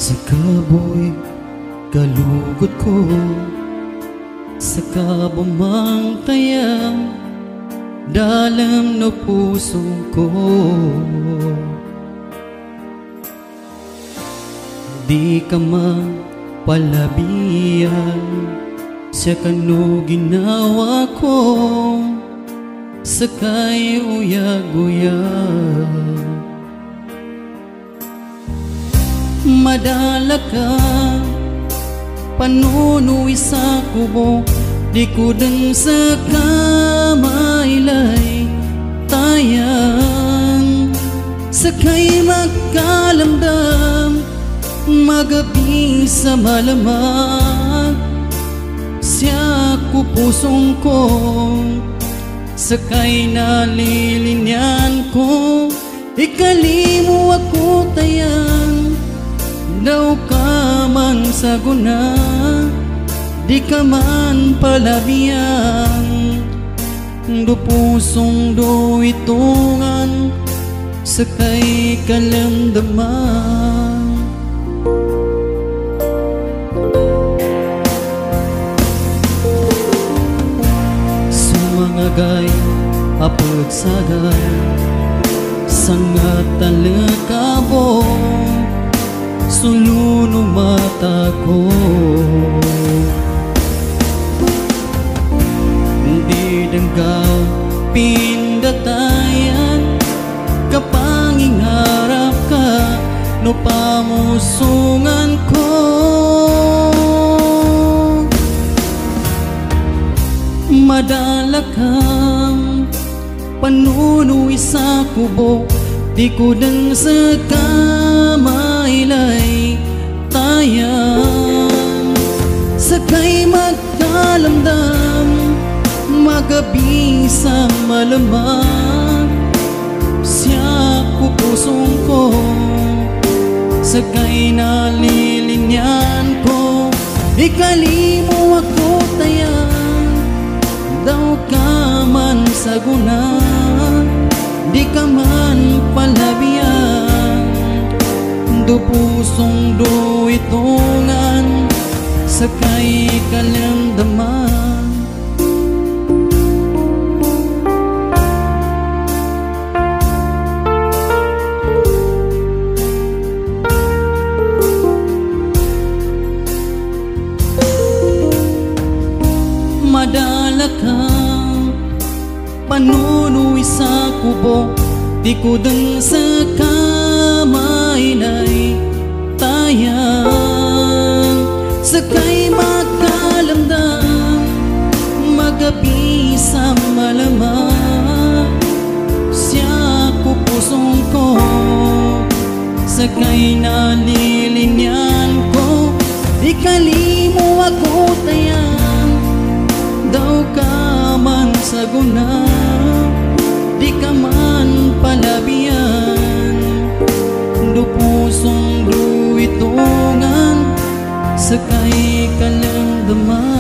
Sa kaboy kalugod ko, sa kabumang kaya dalam no puso ko. Di ka man palabihan sa kano ginawa ko, sakay uyag-uyag. Madala ka panunuy sa kubo, di ko din sa kamailay tayang, sakay magkalamdam magabi sa malamag. Siya ko pusong ko, sakay nalilinyan ko, ikalimo ako tayang, daw ka man saguna, di ka man palabihan. Do pusong do itungan, sakay kalamdaman. Sumangagay apot sagay, sangat talekabo, suluno mata ko. Di denggaw pindatayan, kapangingarap ka no pamusungan ko. Madala kang panunuy sa kubo, di ko din sa kamailay tayang, sakay magkalamdam magabi sa malamag. Siya ko pusong ko, sakay nalilinyan ko, ikalimo ako tayang, daw ka man saguna, di ka man palabihan. Do pusong do itungan, sakay kalamdaman. Madala kang panunuy sa kubo, di ko din sa kamailay tayang, sakay magkalamdam magabi sa malamag. Siya ko pusong ko, sakay nalilinyan ko, ikalimo ako tayang, daw ka man saguna, di ka man palabihan. Do pusong do itungan, sakay kalamdaman.